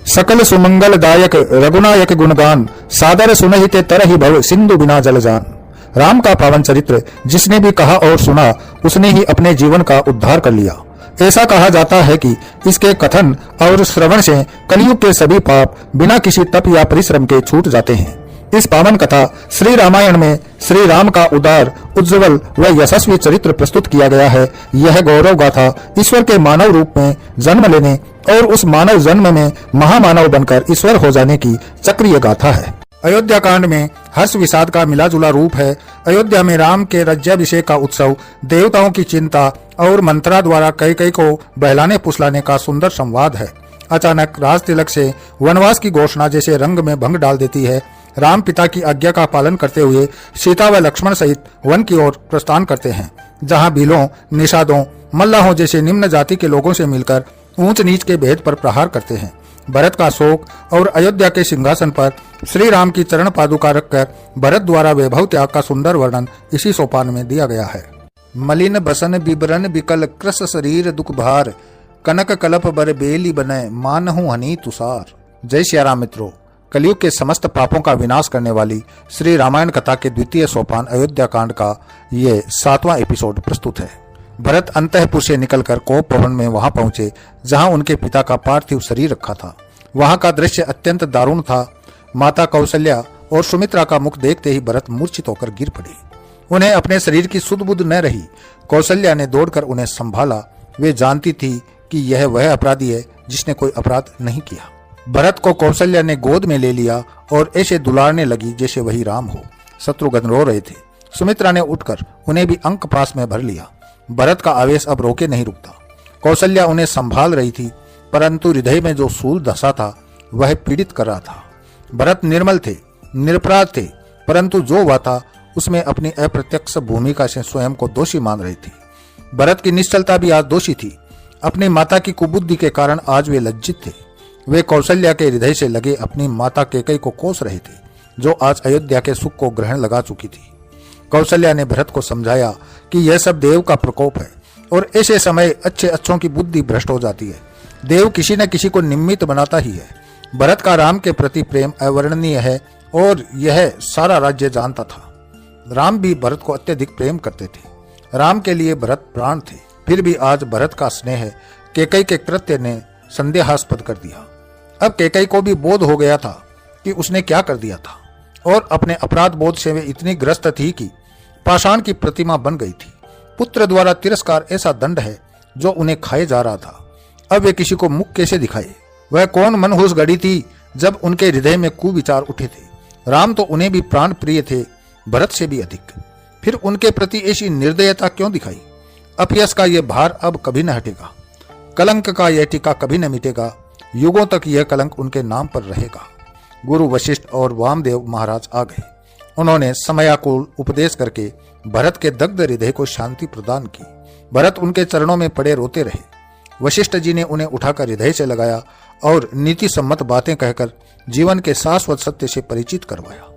सकल सुमंगल दायक रघुनायक गुणगान सादर सुनहिते तरहि भव सिंधु बिना जल जान। राम का पावन चरित्र जिसने भी कहा और सुना उसने ही अपने जीवन का उद्धार कर लिया। ऐसा कहा जाता है कि इसके कथन और श्रवण से कलयुग के सभी पाप बिना किसी तप या परिश्रम के छूट जाते हैं। इस पावन कथा श्री रामायण में श्री राम का उदार, उज्जवल व यशस्वी चरित्र प्रस्तुत किया गया है। यह गौरव गाथा ईश्वर के मानव रूप में जन्म लेने और उस मानव जन्म में महामानव बनकर ईश्वर हो जाने की चक्रीय गाथा है। अयोध्या कांड में हर्ष विषाद का मिलाजुला रूप है। अयोध्या में राम के राज्याभिषेक का उत्सव, देवताओं की चिंता और मंत्रा द्वारा कैकेयी को बहलाने फुसलाने का सुंदर संवाद है। अचानक राज तिलक से वनवास की घोषणा जैसे रंग में भंग डाल देती है। राम पिता की आज्ञा का पालन करते हुए सीता व लक्ष्मण सहित वन की ओर प्रस्थान करते हैं, जहां भीलों, निषादों, मल्लाहों जैसे निम्न जाति के लोगों से मिलकर ऊंच नीच के भेद पर प्रहार करते हैं। भरत का शोक और अयोध्या के सिंहासन पर श्री राम की चरण पादुका रखकर भरत द्वारा वैभव त्याग का सुंदर वर्णन इसी सोपान में दिया गया है। मलिन बसन बिबरन बिकल कृस शरीर दुख भार, कनक कलप बर बेली बने मानहु हनी तुषार। जय श्री राम मित्रों, कलयुग के समस्त पापों का विनाश करने वाली श्री रामायण कथा के द्वितीय सोपान अयोध्या कांड का ये 7वां एपिसोड प्रस्तुत है। भरत अंतःपुर से निकलकर कोप भवन में वहां पहुंचे जहां उनके पिता का पार्थिव शरीर रखा था। वहां का दृश्य अत्यंत दारुण था। माता कौशल्या और सुमित्रा का मुख देखते ही भरत मूर्छित होकर गिर पड़े। उन्हें अपने शरीर की सुध बुध न रही। कौशल्या ने दौड़कर उन्हें संभाला। वे जानती थी कि यह वह अपराधी है जिसने कोई अपराध नहीं किया। भरत को कौशल्या ने गोद में ले लिया और ऐसे दुलारने लगी जैसे वही राम हो। शत्रुघ्न रो रहे थे। सुमित्रा ने उठकर उन्हें भी अंक पास में भर लिया। भरत का आवेश अब रोके नहीं रुकता। कौशल्या उन्हें संभाल रही थी, परंतु हृदय में जो सूल धसा था वह पीड़ित कर रहा था। भरत निर्मल थे, निरपराध थे, परंतु जो हुआ था उसमें अपनी अप्रत्यक्ष भूमिका से स्वयं को दोषी मान रही थी। भरत की निश्चलता भी आज दोषी थी। अपनी माता की कुबुद्धि के कारण आज वे लज्जित थे। वे कौशल्या के हृदय से लगे अपनी माता कैकेयी को कोस रहे थे, जो आज अयोध्या के सुख को ग्रहण लगा चुकी थी। कौशल्या ने भरत को समझाया कि यह सब देव का प्रकोप है और ऐसे समय अच्छों की बुद्धि भ्रष्ट हो जाती है। देव किसी न किसी को निमित्त बनाता ही है। भरत का राम के प्रति प्रेम अवर्णनीय है और यह सारा राज्य जानता था। राम भी भरत को अत्यधिक प्रेम करते थे। राम के लिए भरत प्राण थे। फिर भी आज भरत का स्नेह कैकेयी के कृत्य ने संदेहास्पद कर दिया। अब कैकेयी को भी बोध हो गया था कि उसने क्या कर दिया था और अपने अपराध बोध से वे इतनी ग्रस्त थी कि पाषाण की प्रतिमा बन गई थी। पुत्र द्वारा तिरस्कार ऐसा दंड है जो उन्हें खाए जा रहा था। अब वे किसी को मुख कैसे दिखाए? वह कौन मनहूस घड़ी थी जब उनके हृदय में कुविचार उठे थे। राम तो उन्हें भी प्राण प्रिय थे, भरत से भी अधिक। फिर उनके प्रति ऐसी निर्दयता क्यों दिखाई? अपयश का यह भार अब कभी न हटेगा। कलंक का यह टीका कभी न मिटेगा। युगों तक यह कलंक उनके नाम पर रहेगा। गुरु वशिष्ठ और वामदेव महाराज आ गए। उन्होंने समयाकुल उपदेश करके भरत के दग्ध हृदय को शांति प्रदान की। भरत उनके चरणों में पड़े रोते रहे। वशिष्ठ जी ने उन्हें उठाकर हृदय से लगाया और नीति सम्मत बातें कहकर जीवन के शाश्वत सत्य से परिचित करवाया।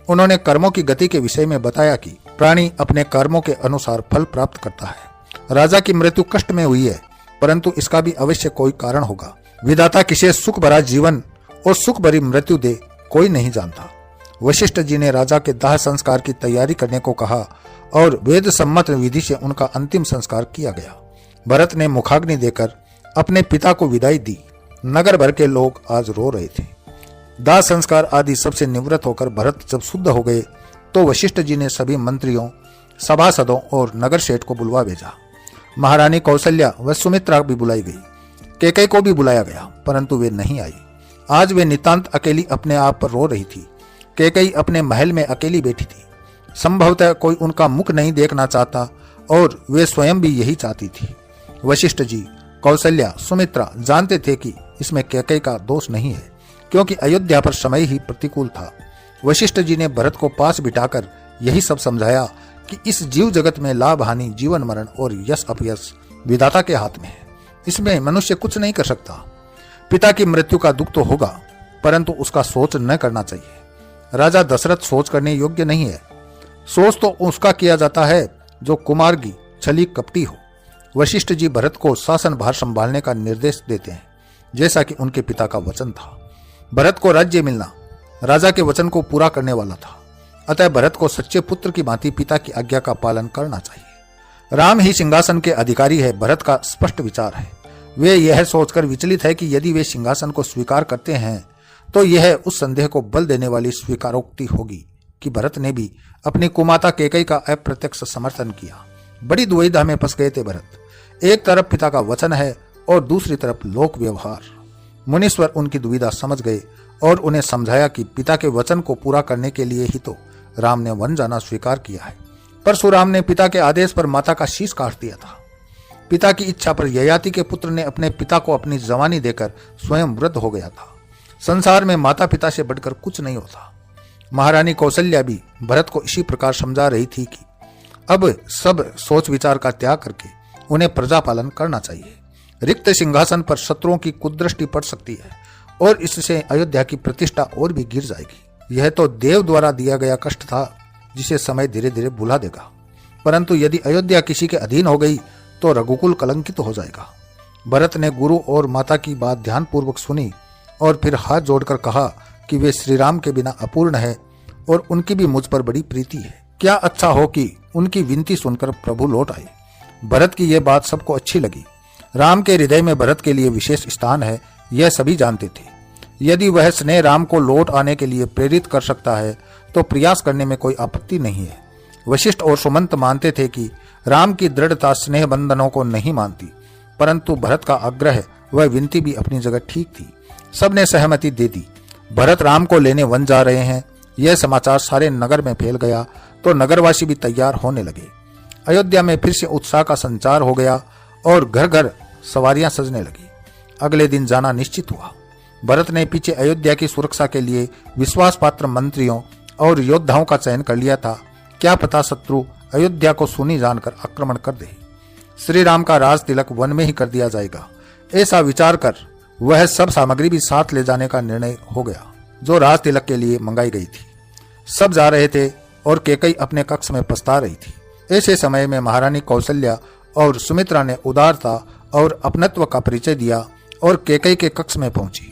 उन्होंने कर्मों की गति के विषय में बताया कि प्राणी अपने कर्मों के अनुसार फल प्राप्त करता है। राजा की मृत्यु कष्ट में हुई है, परंतु इसका भी अवश्य कोई कारण होगा। विधाता किसे सुख भरा जीवन और सुख भरी मृत्यु दे, कोई नहीं जानता। वशिष्ठ जी ने राजा के दाह संस्कार की तैयारी करने को कहा और वेद सम्मत विधि से उनका अंतिम संस्कार किया गया। भरत ने मुखाग्नि देकर अपने पिता को विदाई दी। नगर भर के लोग आज रो रहे थे। दाह संस्कार आदि सबसे निवृत्त होकर भरत जब शुद्ध हो गए तो वशिष्ठ जी ने सभी मंत्रियों, सभासदों और नगर सेठ को बुलवा भेजा। महारानी कौशल्या व सुमित्रा भी बुलाई गई। कैकेयी को भी बुलाया गया, परंतु वे नहीं आई। आज वे नितांत अकेली अपने आप पर रो रही थी। कैकेयी अपने महल में अकेली बैठी थी। संभवतः कोई उनका मुख नहीं देखना चाहता और वे स्वयं भी यही चाहती थी। वशिष्ठ जी, कौशल्या, सुमित्रा जानते थे कि इसमें कैकेयी का दोष नहीं है। क्योंकि अयोध्या पर समय ही प्रतिकूल था। वशिष्ठ जी ने भरत को पास बिठाकर यही सब समझाया कि इस जीव जगत में लाभ हानि, जीवन मरण और यश अपयश विधाता के हाथ में है। इसमें मनुष्य कुछ नहीं कर सकता। पिता की मृत्यु का दुख तो होगा, परंतु उसका सोच न करना चाहिए। राजा दशरथ सोच करने योग्य नहीं है। सोच तो उसका किया जाता है जो कुमार्गी, छली, कपटी हो। वशिष्ठ जी भरत को शासन भार संभालने का निर्देश देते हैं, जैसा कि उनके पिता का वचन था। भरत को राज्य मिलना राजा के वचन को पूरा करने वाला था, अतः भरत को सच्चे पुत्र की भांति पिता की आज्ञा का पालन करना चाहिए। राम ही सिंहासन के अधिकारी है, भरत का स्पष्ट विचार है। वे यह सोचकर विचलित है कि यदि वे सिंहासन को स्वीकार करते हैं तो यह उस संदेह को बल देने वाली स्वीकारोक्ति होगी कि भरत ने भी अपनी कुमाता कैकेयी का अप्रत्यक्ष समर्थन किया। बड़ी दुविधा में फंस गए थे भरत। एक तरफ पिता का वचन है और दूसरी तरफ लोक व्यवहार। मुनीश्वर उनकी दुविधा समझ गए और उन्हें समझाया कि पिता के वचन को पूरा करने के लिए ही तो राम ने वन जाना स्वीकार किया है। परशुराम ने पिता के आदेश पर माता का शीश काट दिया था। पिता की इच्छा पर ययाति के पुत्र ने अपने पिता को अपनी जवानी देकर स्वयं वृद्ध हो गया था। संसार में माता पिता से बढ़कर कुछ नहीं होता। महारानी कौशल्या भी भरत को इसी प्रकार समझा रही थी कि अब सब सोच विचार का त्याग करके उन्हें प्रजा पालन करना चाहिए। रिक्त सिंहासन पर शत्रुओं की कुदृष्टि पड़ सकती है और इससे अयोध्या की प्रतिष्ठा और भी गिर जाएगी। यह तो देव द्वारा दिया गया कष्ट था जिसे समय धीरे धीरे भुला देगा, परंतु यदि अयोध्या किसी के अधीन हो गई तो रघुकुल कलंकित हो जाएगा। भरत ने गुरु और माता की बात ध्यानपूर्वक सुनी और फिर हाथ जोड़कर कहा कि वे श्री राम के बिना अपूर्ण है और उनकी भी मुझ पर बड़ी प्रीति है। क्या अच्छा हो कि उनकी विनती सुनकर प्रभु लौट आए। भरत की यह बात सबको अच्छी लगी। राम के हृदय में भरत के लिए विशेष स्थान है, यह सभी जानते थे। यदि वह स्नेह राम को लौट आने के लिए प्रेरित कर सकता है तो प्रयास करने में कोई आपत्ति नहीं है। वशिष्ठ और सुमंत मानते थे कि राम की दृढ़ता स्नेह बंधनों को नहीं मानती, परंतु भरत का आग्रह वह विनती भी अपनी जगह ठीक थी। सबने सहमति दे दी। भरत राम को लेने वन जा रहे हैं, यह समाचार सारे नगर में फैल गया तो नगरवासी भी तैयार होने लगे। अयोध्या में फिर से उत्साह का संचार हो गया और घर घर सवारियां सजने लगी। अगले दिन जाना निश्चित हुआ। भरत ने पीछे अयोध्या की सुरक्षा के लिए विश्वास पात्र मंत्रियों और योद्धाओं का चयन कर लिया था। क्या पता शत्रु अयोध्या को सुनी जानकर आक्रमण कर दे। श्री राम का राज तिलक वन में ही कर दिया जाएगा, ऐसा विचार कर वह सब सामग्री भी साथ ले जाने का निर्णय हो गया जो राज तिलक के लिए मंगाई गई थी। सब जा रहे थे और कैकेयी अपने कक्ष में पछता रही थी। ऐसे समय में महारानी कौशल्या और सुमित्रा ने उदारता और अपनत्व का परिचय दिया और कैकेयी के कक्ष में पहुंची।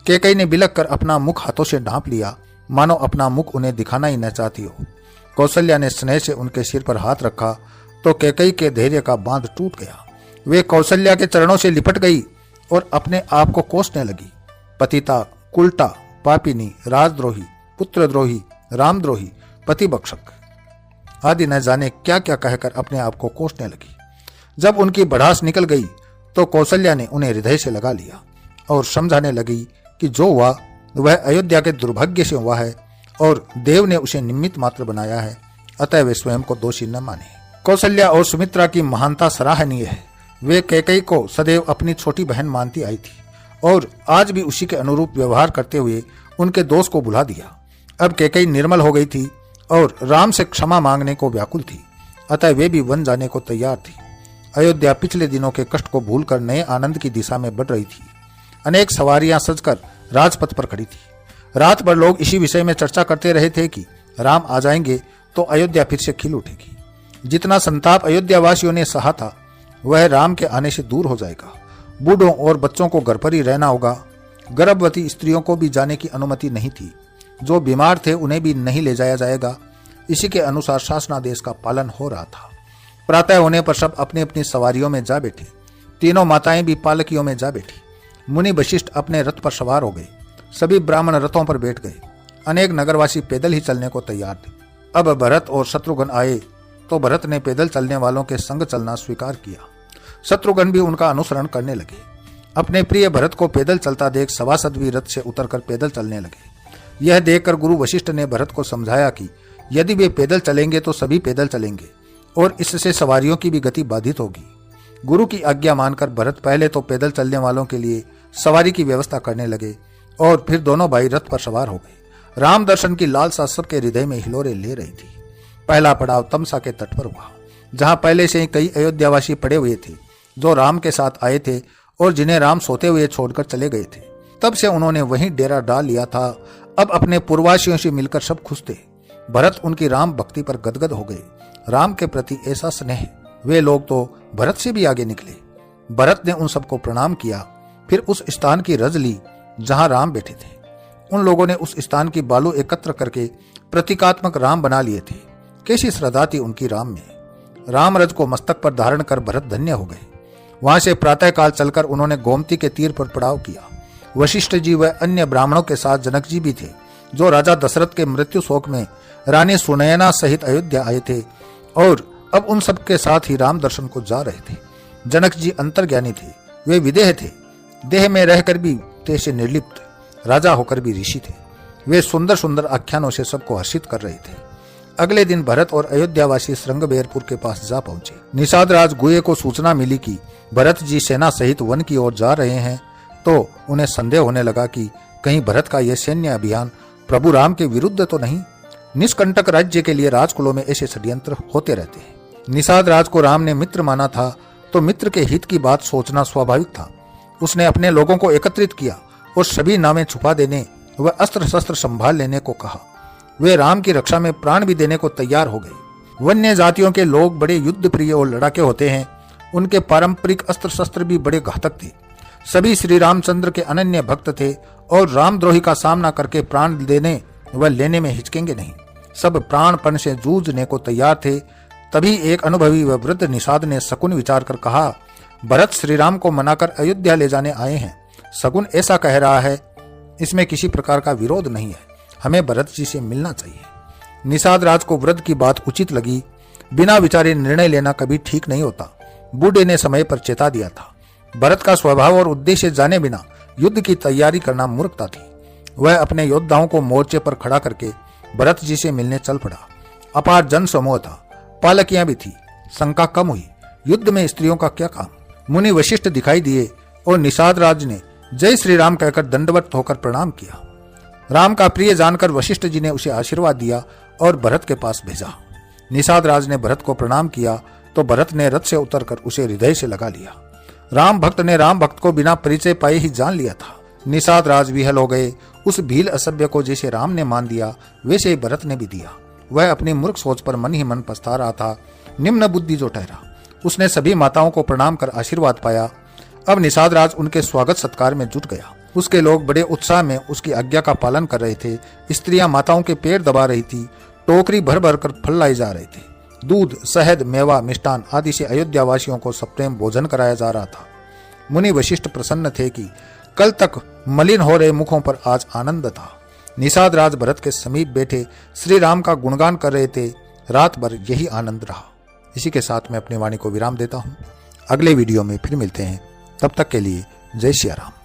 कैकेयी ने बिलक कर अपना मुख हाथों से ढांप लिया, मानो अपना मुख उन्हें दिखाना ही न चाहती हो। कौशल्या ने स्नेह से उनके सिर पर हाथ रखा तो कैकेयी के धैर्य का बांध टूट गया। वे कौशल्या के चरणों से लिपट गई और अपने आप को कोसने लगी। पतिता, कुलटा, पापिनी, राजद्रोही, पुत्रद्रोही, रामद्रोही, पतिभक्षक आदि न जाने क्या क्या कहकर अपने आप को कोसने लगी। जब उनकी भड़ास निकल गई तो कौशल्या ने उन्हें हृदय से लगा लिया और समझाने लगी कि जो हुआ वह अयोध्या के दुर्भाग्य से हुआ है और देव ने उसे निमित्त मात्र बनाया है, अतः वे स्वयं को दोषी न माने। कौशल्या और सुमित्रा की महानता सराहनीय है। वे कैकेयी को सदैव अपनी छोटी बहन मानती आई थी और आज भी उसी के अनुरूप व्यवहार करते हुए उनके दोष को भुला दिया। अब कैकेयी निर्मल हो गई थी और राम से क्षमा मांगने को व्याकुल थी, अतः वे भी वन जाने को तैयार थी। अयोध्या पिछले दिनों के कष्ट को भूलकर नए आनंद की दिशा में बढ़ रही थी। अनेक सवारियां सजकर राजपथ पर खड़ी थी। रात भर लोग इसी विषय में चर्चा करते रहे थे कि राम आ जाएंगे तो अयोध्या फिर से खिल उठेगी। जितना संताप अयोध्या वासियों ने सहा था वह राम के आने से दूर हो जाएगा। बूढ़ों और बच्चों को घर पर ही रहना होगा। गर्भवती स्त्रियों को भी जाने की अनुमति नहीं थी। जो बीमार थे उन्हें भी नहीं ले जाया जाएगा। इसी के अनुसार शासनादेश का पालन हो रहा था। प्रातः होने पर सब अपनी अपनी सवारियों में जा बैठे। तीनों माताएं भी पालकियों में जा बैठी। मुनि वशिष्ठ अपने रथ पर सवार हो गए। सभी ब्राह्मण रथों पर बैठ गए। अनेक नगरवासी पैदल ही चलने को तैयार थे। अब भरत और शत्रुघ्न आए तो भरत ने पैदल चलने वालों के संग चलना स्वीकार किया। शत्रुघ्न भी उनका अनुसरण करने लगे। अपने प्रिय भरत को पैदल चलता देख सभासद भी रथ से उतरकर पैदल चलने लगे। यह देखकर गुरु वशिष्ठ ने भरत को समझाया कि यदि वे पैदल चलेंगे तो सभी पैदल चलेंगे और इससे सवारियों की भी गति बाधित होगी। गुरु की आज्ञा मानकर भरत पहले तो पैदल चलने वालों के लिए सवारी की व्यवस्था करने लगे और फिर दोनों भाई रथ पर सवार हो गए। राम दर्शन की लालसा सबके हृदय में हिलोरे ले रही थी। पहला पड़ाव तमसा के तट पर हुआ, जहां पहले से ही कई अयोध्यावासी पड़े हुए थे जो राम के साथ आए थे और जिन्हें राम सोते हुए छोड़कर चले गए थे। तब से उन्होंने वहीं डेरा डाल लिया था। अब अपने पूर्ववासियों से मिलकर सब खुश थे। भरत उनकी राम भक्ति पर गदगद हो गए। राम के प्रति ऐसा स्नेह, वे लोग तो भरत से भी आगे निकले। भरत ने उन सबको प्रणाम किया, फिर उस स्थान की रज ली जहां राम बैठे थे। उन लोगों ने उस स्थान की बालू एकत्र करके प्रतीकात्मक राम बना लिए थे। कैसी श्रद्धा थी उनकी राम में। राम रज को मस्तक पर धारण कर भरत धन्य हो गए। वहां से प्रातःकाल चलकर उन्होंने गोमती के तीर पर पड़ाव किया। वशिष्ठ जी व अन्य ब्राह्मणों के साथ जनक जी भी थे, जो राजा दशरथ के मृत्यु शोक में रानी सुनयना सहित अयोध्या आए थे और अब उन सब के साथ ही राम दर्शन को जा रहे थे। जनक जी अंतर्ज्ञानी थे, वे विदेह थे, देह में रहकर भी देह से निर्लिप्त, राजा होकर भी ऋषि थे। वे सुंदर सुंदर आख्यानों से सबको हर्षित कर रहे थे। अगले दिन भरत और अयोध्यावासी श्रृंगबेरपुर के पास जा पहुंचे। निषाद राज गुहे को सूचना मिली कि भरत जी सेना सहित वन की ओर जा रहे हैं, तो उन्हें संदेह होने लगा कि कहीं भरत का यह सैन्य अभियान प्रभु राम के विरुद्ध तो नहीं। निष्कंटक राज्य के लिए राजकुलों में ऐसे षड्यंत्र होते रहते हैं। निषाद राज को राम ने मित्र माना था, तो मित्र के हित की बात सोचना स्वाभाविक था। उसने अपने लोगों को एकत्रित किया और सभी नावें छुपा देने व अस्त्र शस्त्र संभाल लेने को कहा। वे राम की रक्षा में प्राण भी देने को तैयार हो गए। वन्य जातियों के लोग बड़े युद्ध प्रिय और लड़ाके होते हैं। उनके पारंपरिक अस्त्र शस्त्र भी बड़े घातक थे। सभी श्री रामचंद्र के अनन्य भक्त थे और रामद्रोही का सामना करके प्राण देने व लेने में हिचकेंगे नहीं। सब प्राणपण से जूझने को तैयार थे। तभी एक अनुभवी व वृद्ध निषाद ने शकुन विचार कर कहा, भरत श्री राम को मनाकर अयोध्या ले जाने आए हैं। शकुन ऐसा कह रहा है, इसमें किसी प्रकार का विरोध नहीं है, हमें भरत जी से मिलना चाहिए। निषाद राज को वृद्ध की बात उचित लगी। बिना विचारे निर्णय लेना कभी ठीक नहीं होता। बूढ़े ने समय पर चेता दिया था। भरत का स्वभाव और उद्देश्य जाने बिना युद्ध की तैयारी करना मूर्खता थी। वह अपने योद्धाओं को मोर्चे पर खड़ा करके भरत जी से मिलने चल पड़ा। अपार जन समूह था, पालकियां भी थी। शंका कम हुई, युद्ध में स्त्रियों का क्या काम। मुनि वशिष्ठ दिखाई दिए और निषाद राज ने जय श्री राम कहकर दंडवत होकर प्रणाम किया। राम का प्रिय जानकर वशिष्ठ जी ने उसे आशीर्वाद दिया और भरत के पास भेजा। निषाद राज ने भरत को प्रणाम किया तो भरत ने रथ से उतरकर उसे हृदय से लगा लिया। राम भक्त ने राम भक्त को बिना परिचय पाए ही जान लिया था। निषाद राज विहल हो गए। उस भील असभ्य को जैसे राम ने मान दिया, वैसे ही भरत ने भी दिया। वह अपनी मूर्ख सोच पर मन ही मन पछता रहा था। निम्न बुद्धि जो ठहरा। उसने सभी माताओं को प्रणाम कर आशीर्वाद पाया। अब निषाद राज उनके स्वागत सत्कार में जुट गया। उसके लोग बड़े उत्साह में उसकी आज्ञा का पालन कर रहे थे। स्त्रियां माताओं के पैर दबा रही थी। टोकरी भर भर कर फल लाई जा रहे थे। दूध, शहद, मेवा, मिष्टान आदि से अयोध्या वासियों को सप्रेम भोजन कराया जा रहा था। मुनि वशिष्ठ प्रसन्न थे कि कल तक मलिन हो रहे मुखों पर आज आनंद था। निषाद राज भरत के समीप बैठे श्री राम का गुणगान कर रहे थे। रात भर यही आनंद रहा। इसी के साथ मैं अपनी वाणी को विराम देता हूँ। अगले वीडियो में फिर मिलते हैं। तब तक के लिए जय श्री राम।